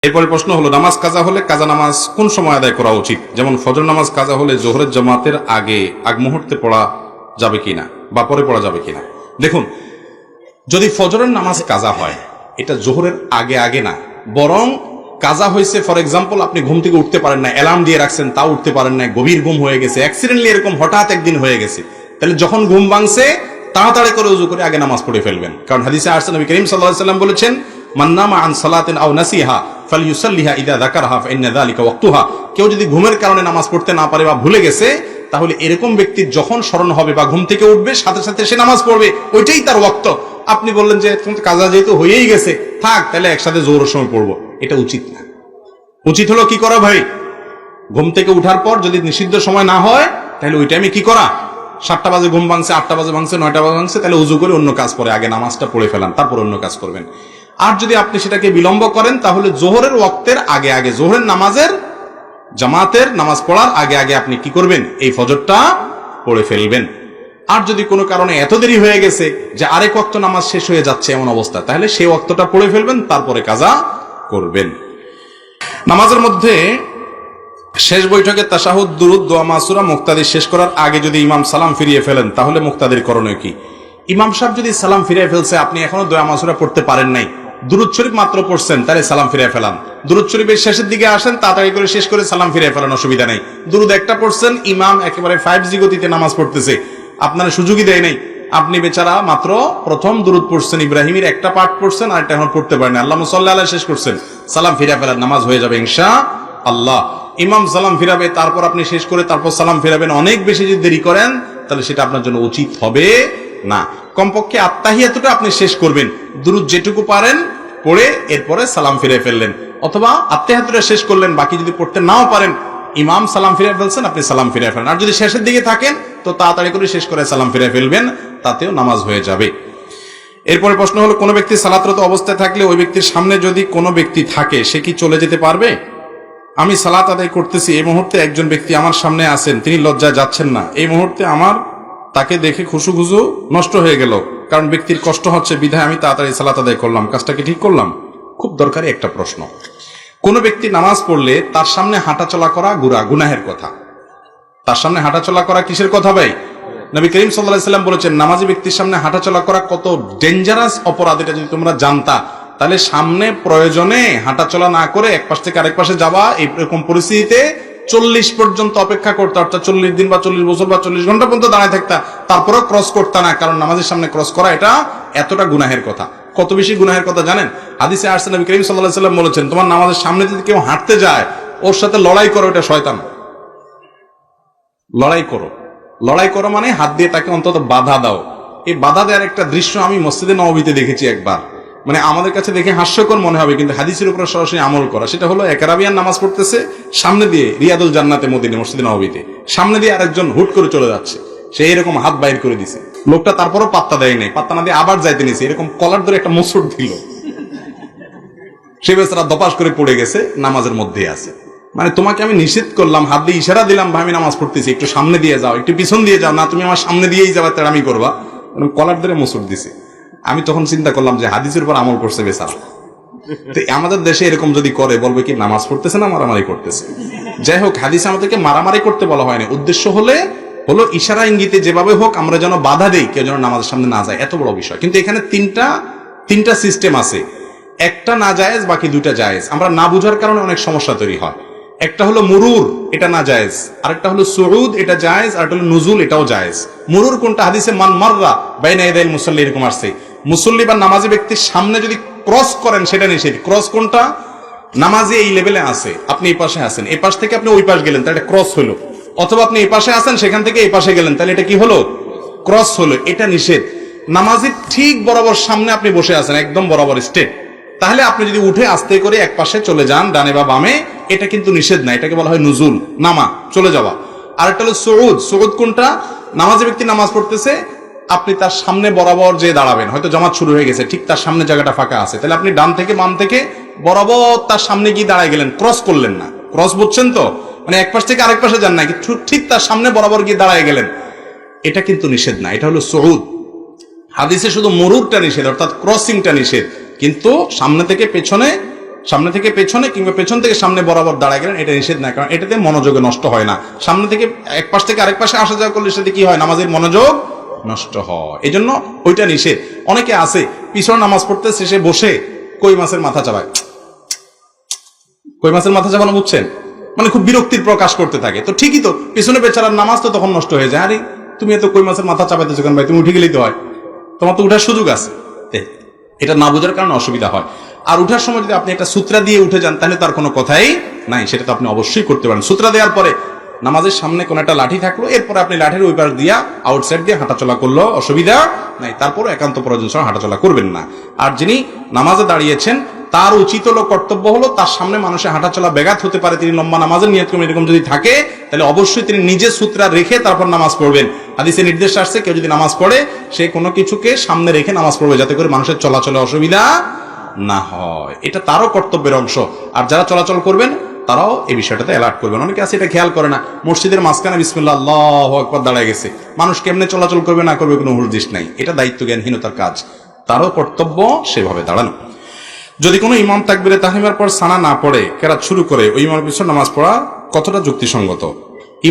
এরপরে প্রশ্ন হলো, নামাজ কাজা হলে কাজা নামাজ কোন সময় আদায় করা উচিত? যেমন ফজর নামাজ কাজা হলে জোহরের জামাতের আগ মুহূর্তে পড়া যাবে কিনা বা পরে পড়া যাবে কিনা। দেখুন, যদি ফজরের নামাজ কাজা হয়, এটা জোহরের আগে না, বরং কাজা হয়েছে ফর এক্সাম্পল আপনি ঘুম থেকে উঠতে পারেন না, অ্যালার্ম দিয়ে রাখছেন তাও উঠতে পারেন না, গভীর ঘুম হয়ে গেছে, অ্যাক্সিডেন্টলি এরকম হঠাৎ একদিন হয়ে গেছে, তাহলে যখন ঘুম ভাঙছে তাড়াতাড়ি করে উযু করে আগে নামাজ পড়ে ফেলবেন। কারণ হাদিসে আসছে, নবী করিম সাল্লাল্লাহু আলাইহি ওয়াসাল্লাম বলেছেন, মান নামা আন সালাতিন আও নাসিহা ফালইউসাল্লিহা ইযা যাকারহা ফাইন্না যালিকা ওয়াক্তুহা। কেউ যদি ঘুমের কারণে নামাজ পড়তে না পারে বা ভুলে গেছে, তাহলে এরকম ব্যক্তির যখন স্মরণ হবে বা ঘুম থেকে উঠবে সাথে সাথে সে নামাজ পড়বে, ওইটাই তার ওয়াক্ত। আপনি বললেন যে তুমি কাজা যেহেতু হয়েই গেছে, থাক তাহলে একসাথে জোহরের সময় পড়বো, এটা উচিত না। উচিত হলো কি করা ভাই, ঘুম থেকে উঠার পর যদি নিষিদ্ধ সময় না হয় তাহলে ওই টাইমে কি করা, 7টা বাজে ঘুম ভাঙছে, 8টা বাজে ভাঙছে, 9টা বাজে ভাঙছে, তাহলে উযু করে অন্য কাজ করে আগে নামাজটা পড়ে ফেলান, তারপর অন্য কাজ করবেন। আর যদি আপনি সেটাকে বিলম্ব করেন তাহলে জোহরের ওয়াক্তের আগে জোহরের নামাজের জামাতের নামাজ পড়ার আগে আপনি কি করবেন, এই ফজরটা পড়ে ফেলবেন। আর যদি কোনো কারণে এত দেরি হয়ে গেছে যে আরেক ওয়াক্ত নামাজ শেষ হয়ে যাচ্ছে এমন অবস্থা, তাহলে সেই ওয়াক্তটা পড়ে ফেলবেন, তারপরে কাজা করবেন। নামাজের মধ্যে শেষ বৈঠকে তাশাহুদ, দুরুদ, দোয়া, মাসুরা মুক্তাদি শেষ করার আগে যদি ইমাম সালাম ফিরিয়ে ফেলেন তাহলে মুক্তাদির করণীয় কি? ইমাম সাহেব যদি সালাম ফিরিয়ে ফেলছে, আপনি এখনো দোয়া মাসুরা পড়তে পারেন নাই, দুরুদ শরীফ মাত্র পড়ছেন, তাহলে সালাম ফিরিয়ে ফেলান। দুরুদ শরীফের শেষের দিকে আসেন, তাড়াতাড়ি করে শেষ করে সালাম ফিরিয়ে ফেলান, অসুবিধা নেই। দুরুদ একটা পড়ছেন, ইমাম একেবারে 5G গতিতে নামাজ পড়তেছে, আপনার সুযোগই দেয় নাই, আপনি বেচারা মাত্র প্রথম দুরুদ পড়ছেন, ইব্রাহিমের একটা পাঠ পড়ছেন, আর একটা এখন পড়তে পারেন, আল্লাহুম্মা সাল্লি আলাইহি শেষ করছেন, সালাম ফিরিয়ে ফেলান, নামাজ হয়ে যাবে ইনশাআল্লাহ। ইমাম সালাম ফিরাবে, তারপর আপনি শেষ করে তারপর সালাম ফিরাবেন, অনেক বেশি যদি দেরি করেন তাহলে সেটা আপনার জন্য উচিত হবে না। কমপক্ষে আত্তাহিয়াতুটা আপনি শেষ করবেন, দুরুদ যেটুকু পারেন পড়ে এরপরে সালাম ফিরে ফেললেন, অথবা আত্তাহিয়াতুটা শেষ করলেন, বাকি যদি পড়তে নাও পারেন, ইমাম সালাম ফিরে ফেলছেন, আপনি সালাম ফিরে ফেলেন। আর যদি শেষের দিকে থাকেন তো তাড়াতাড়ি করে শেষ করে সালাম ফিরে ফেলবেন, তাতেও নামাজ হয়ে যাবে। এরপরে প্রশ্ন হলো, কোনো ব্যক্তি সালাতরত অবস্থায় থাকলে ওই ব্যক্তির সামনে যদি কোনো ব্যক্তি থাকে, সে কি চলে যেতে পারবে? আমি সালাত আদায় করতেছি, এই মুহূর্তে একজন ব্যক্তি আমার সামনে আছেন, তিনি লজ্জায় যাচ্ছেন না, এই মুহূর্তে আমার তাকে দেখে খুশু নষ্ট হয়ে গেল, কারণ ব্যক্তির কষ্ট হচ্ছে, বিধায় আমি তাড়াতাড়ি সালাত আদায় করলাম, কাজটা কি ঠিক করলাম? খুব দরকারি একটা প্রশ্ন। কোন ব্যক্তি নামাজ পড়লে তার সামনে হাঁটাচলা করা গুনাহের কথা। তার সামনে হাঁটাচলা করা কিসের কথা ভাই? নবী করিম সাল্লাল্লাহু আলাইহি সাল্লাম বলেছেন, নামাজি ব্যক্তির সামনে হাঁটাচলা করা কত ডেঞ্জারাস অপরাধ, এটা যদি তোমরা জানতা তাহলে সামনে প্রয়োজনে হাঁটাচলা না করে এক পাশ থেকে আরেক পাশে যাওয়া, এরকম পরিস্থিতিতে 40 পর্যন্ত অপেক্ষা করতে, অর্থাৎ 40 দিন বা 40 বছর বা 40 ঘন্টা পর্যন্ত দাঁড়ায় থাকতা, তারপরেও ক্রস করতে না, কারণ নামাজের সামনে ক্রস করা এটা এতটা গুনাহের কথা। কত বেশি গুনাহের কথা জানেন? হাদিসে আসছে, নবী করিম সাল্লাল্লাহু আলাইহি সাল্লাম বলেছেন, তোমার নামাজের সামনে যদি কেউ হাঁটতে যায়, ওর সাথে লড়াই করো, এটা শয়তান। লড়াই করো মানে হাত দিয়ে তাকে অন্তত বাধা দাও। এই বাধা দেওয়ার একটা দৃশ্য আমি মসজিদে নববীতে দেখেছি একবার, মানে আমাদের কাছে দেখে হাস্যকর মনে হবে, কিন্তু হাদিসের উপর সরাসরি আমল করা। সেটা হলো, এক আরাবিয়ান নামাজ পড়তেছে, সামনে দিয়ে রিয়াদুল জান্নাতে মদিনা মসজিদে নববীতে সামনে দিয়ে আরেকজন হুট করে চলে যাচ্ছে, সে এরকম হাত বাইর করে দিছে, লোকটা তারপরও পাত্তা দেয় নাই, পাত্তা না দিয়ে আবার যাইতে নিছে, এরকম কলার ধরে একটা মোচড় দিল, সে বেচারা দপাস করে পড়ে গেছে, নামাজের মধ্যে আছে। মানে তোমাকে আমি নিষেধ করলাম, হাত দিয়ে ইশারা দিলাম, ভাই আমি নামাজ পড়তেছি, একটু সামনে দিয়ে যাও, একটু পিছন দিয়ে যাও, না তুমি আমার সামনে দিয়েই যাবা, তেড়ামি করবা, কলার ধরে মোচড় দিছে। আমি তখন চিন্তা করলাম যে হাদিসের উপর আমল করছে বেচারা। তো আমাদের দেশে এরকম যদি করে, বলবে কি নামাজ পড়তেছে না মারামারি করতেছে। যাই হোক, হাদিসে আমাদেরকে মারামারি করতে বলা হয়নি, উদ্দেশ্য হলো ইশারা ইঙ্গিতে যেভাবে হোক আমরা যেন বাধা দেই, কেউ যেন নামাজের সামনে না যায়, এত বড় বিষয়। কিন্তু এখানে তিনটা সিস্টেম আছে, একটা না জায়েজ, বাকি দুইটা জায়েজ। আমরা না বুঝার কারণে অনেক সমস্যা তৈরি হয়। একটা হলো মুরুর, এটা না জায়েজ, আরেকটা হলো সুউদ, এটা জায়েজ, আর একটা হলো নুজুল, এটাও জায়েজ। মুরুর কোনটা? হাদিসে মান মাররা বাইনা ইয়াদাইল মুসাল্লি এরকম আসছে, মুসল্লি বা নামাজি ব্যক্তির সামনে যদি ক্রস করেন সেটা নিষেধ। ক্রস কোনটা? নামাজি এই লেভেলে আছে, আপনি এই পাশে আছেন, এই পাশ থেকে আপনি ওই পাশ গেলেন, তাহলে এটা ক্রস হলো। অথবা আপনি এই পাশে আছেন, সেখান থেকে এই পাশে গেলেন, তাহলে এটা কি হলো? ক্রস হলো, এটা নিষেধ। নামাজির ঠিক বরাবর সামনে আপনি বসে আছেন, একদম বরাবর স্ট্রেট, তাহলে আপনি যদি উঠে আস্তে করে এক পাশে চলে যান, ডানে বা বামে, এটা কিন্তু নিষেধ না, এটাকে বলা হয় নুজুল, নামা, চলে যাওয়া। আর একটা হলো সুউদ। সুউদ কোনটা? নামাজি ব্যক্তি নামাজ পড়তেছে, আপনি তার সামনে বরাবর যে দাঁড়াবেন, হয়তো জামাত শুরু হয়ে গেছে, ঠিক তার সামনে জায়গাটা ফাঁকা আছে, তাহলে আপনি ডান থেকে বাম থেকে বরাবর তার সামনে গিয়ে দাঁড়ায় গেলেন, ক্রস করলেন না। ক্রস বুঝছেন তো? মানে এক পাশ থেকে আরেক পাশে যান না, ঠিক তার সামনে বরাবর গিয়ে দাঁড়ায় গেলেন, এটা কিন্তু নিষেধ না, এটা হলো সুউদ। হাদিসে শুধু মুরুরটা নিষেধ, অর্থাৎ ক্রসিংটা নিষেধ, কিন্তু সামনে থেকে পেছনে সামনে থেকে পেছনে কিংবা পেছন থেকে সামনে বরাবর দাঁড়ায় গেলেন, এটা নিষেধ না, কারণ এটাতে মনোযোগে নষ্ট হয় না। সামনে থেকে এক পাশ থেকে আরেক পাশে আসা যাওয়া করলে সেটা কি হয়, নামাজের মনোযোগ নষ্ট হয়, এই জন্য ওইটা নিষেধ। অনেকে আছে পিছনে নামাজ পড়তে শেষে বসে কই মাছের মাথা চাবায়, কই মাছের মাথা চাবানো বুঝছেন, মানে খুব বিরক্তির প্রকাশ করতে থাকে। তো ঠিকই তো, পিছনে বেচারার নামাজ তো তখন নষ্ট হয়ে যায়। আরে তুমি এত কই মাছের মাথা চাপাইতেছো কেন ভাই, তুমি উঠে গেলেই তো হয়, তোমার তো উঠার সুযোগ আছে। এটা না বোঝার কারণে অসুবিধা হয়। আর উঠার সময় যদি আপনি একটা সূত্রা দিয়ে উঠে যান তাহলে তার কোনো কথাই নাই, সেটা তো আপনি অবশ্যই করতে পারেন। সূত্রা দেওয়ার পরে নামাজের সামনে কোন একটা লাঠি থাকলো, এরপরে আপনি লাঠির ওই পাশ দিয়া আউটসাইড দিয়ে হাঁটাচলা করলো, অসুবিধা নাই। তারপরে একান্ত প্রয়োজন ছাড়া হাঁটাচলা করবেন না। আর যিনি নামাজে দাঁড়িয়েছেন তার উচিত হলো, কর্তব্য হলো, তার সামনে মানুষের হাঁটাচলা ব্যাঘাত হতে পারে, তিনি লম্বা নামাজের নিয়ত করেন, এরকম যদি থাকে তাহলে অবশ্যই তিনি নিজে সূত্রা রেখে তারপর নামাজ পড়বেন। হাদিসে নির্দেশ আসছে কেউ যদি নামাজ পড়ে সে কোনো কিছুকে সামনে রেখে নামাজ পড়বে, যাতে করে মানুষের চলাচলে অসুবিধা না হয়। এটা তারও কর্তব্যের অংশ। আর যারা চলাচল করবেন তারাও এই বিষয়টাতে অ্যালার্ট করবেন। অনেকে আছে এটা খেয়াল করে না, মসজিদের মাঝখানে বিসমিল্লাহ আল্লাহু আকবার দাঁড়ায় গেছে, মানুষ কেমনে চলাচল করবে না করবে কোনো হুঁশ নাই, এটা দায়িত্ব জ্ঞানহীনতার কাজ। তারও কর্তব্য সেভাবে দাঁড়ানো। যদি কোনো ইমাম তাকবীরে তাহরিমার পর সানা না পড়ে কেরাত শুরু করে, ওই ইমামের পিছনে নামাজ পড়া কতটা যুক্তিসঙ্গত?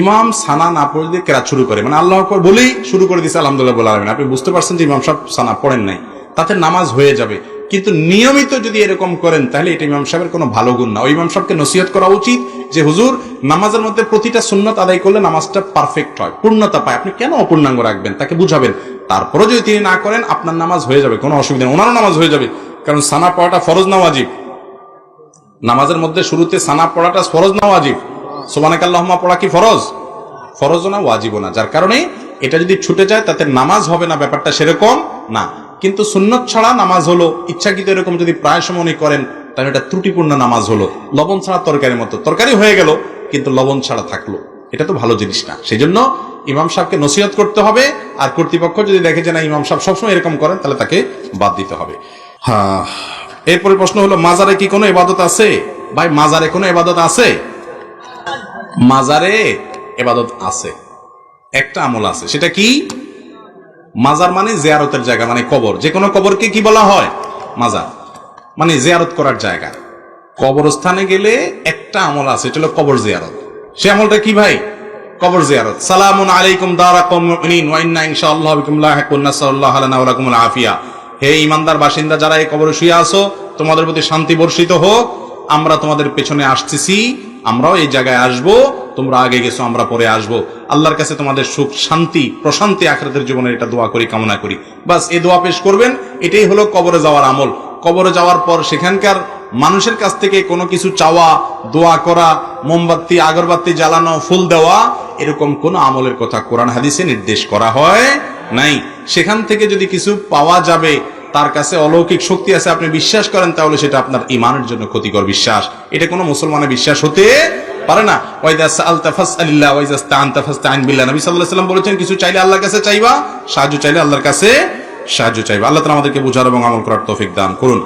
ইমাম সানা না পড়ে দিয়ে কেরাত শুরু করে, মানে আল্লাহু আকবার বলেই শুরু করে দিয়েছে আলহামদুলিল্লাহ বলে আলামিন, আপনি বুঝতে পারছেন যে ইমাম সাহেব সানা পড়েন নাই, তাতে নামাজ হয়ে যাবে। কিন্তু নিয়মিত যদি এরকম করেন তাহলে এটা ইমাম সাহেবের কোনো ভালো গুণ না। ওই ইমাম সাহেবকে নসিহত করা উচিত যে হুজুর, নামাজের মধ্যে প্রতিটা সুন্নত আদায় করলে নামাজটা পারফেক্ট হয়, পূর্ণতা পায়, আপনি কেন অপূর্ণাঙ্গ রাখবেন, তাকে বুঝাবেন। তারপরে যদি তিনি না করেন আপনার নামাজ হয়ে যাবে, কোনো অসুবিধা নেই, ওনারও নামাজ হয়ে যাবে। কারণ সানা পড়াটা ফরজ না ওয়াজিব? নামাজের মধ্যে শুরুতে সানা পড়াটা ফরজ না ওয়াজিব? সুবহানাকাল্লাহুম্মা পড়া কি ফরজ? ফরজও না ওয়াজিবও না। যার কারণে এটা যদি ছুটে যায় তাতে নামাজ হবে না, ব্যাপারটা সেরকম না। কিন্তু সুন্নত ছাড়া নামাজ হলো, ইচ্ছাকৃত এরকম যদি প্রায় সময় উনি করেন তাহলে এটা ত্রুটিপূর্ণ নামাজ হলো। লবণ ছাড়া তরকারির মতো, তরকারি হয়ে গেল কিন্তু লবণ ছাড়া থাকলো, এটা তো ভালো জিনিস না। সেই জন্য ইমাম সাহেবকে নসিহত করতে হবে। আর কর্তৃপক্ষ যদি দেখে যে না ইমাম সাহেব সবসময় এরকম করেন তাহলে তাকে বাদ দিতে হবে। হ্যাঁ, এরপরে প্রশ্ন হলো মাজারে কি কোনো ইবাদত আছে? ভাই মাজারে কোনো ইবাদত আছে? মাজারে ইবাদত আছে, একটা আমল আছে। সেটা কি? মাজার মানে জিয়ারতের জায়গা, মানে কবর। যে কোনো কবরকে কি বলা হয়? মাজার, মানে জিয়ারত করার জায়গা। কবরস্থানে গেলে একটা আমল আছে, এটা হলো কবর জিয়ারত। সে আমলটা কি ভাই? কবর জিয়ারত। সালামুন আলাইকুম দারা কওমিন মুমিনিন ওয়া ইন্না ইনশাআল্লাহু বিকুম লাহিকুন, নাসাল্লাহু লানা ওয়া লাকুমুল আফিয়া। হে ঈমানদার বাসিন্দা যারা এই কবরে শুয়ে আছো, তোমাদের প্রতি শান্তি বর্ষিত হোক। আমরা তোমাদের পেছনে আসতেছি, আমরাও এই জায়গায় আসব, তোমরা আগে গেছো, আমরা পরে আসব। আল্লাহর কাছে তোমাদের সুখ শান্তি প্রশান্তি আখিরাতের জীবনে এটা দোয়া করি, কামনা করি। বাস এই দোয়া পেশ করবেন, এটাই হলো কবরে যাওয়ার আমল। কবরে যাওয়ার পর সেখানকার মানুষের কাছ থেকে কোনো কিছু চাওয়া, দোয়া করা, মোমবাতি আগরবাতি জ্বালানো, ফুল দেওয়া, এরকম কোন আমলের কথা কোরআন হাদিসে নির্দেশ করা হয় নাই। সেখান থেকে যদি কিছু পাওয়া যাবে, তার কাছে অলৌকিক শক্তি আছে, আপনি বিশ্বাস করেন, তাহলে সেটা আপনার ঈমানের জন্য ক্ষতিকর বিশ্বাস। এটা কোনো মুসলমানের বিশ্বাস হতে পারে না। ওয়াইদা সাআলতা ফাসআলিল্লাহ ওয়াইদা ইসতাআনতা ফাসতাইন বিল্লাহ। নবী সাল্লাল্লাহু আলাইহি ওয়াসাল্লাম বলেছেন, কিছু চাইলে আল্লাহর কাছে চাইবা, সাহায্য চাইলে আল্লাহর কাছে সাহায্য চাইবা। আল্লাহ তাআলা আমাদেরকে বুঝার এবং আমল করার তৌফিক দান করুন।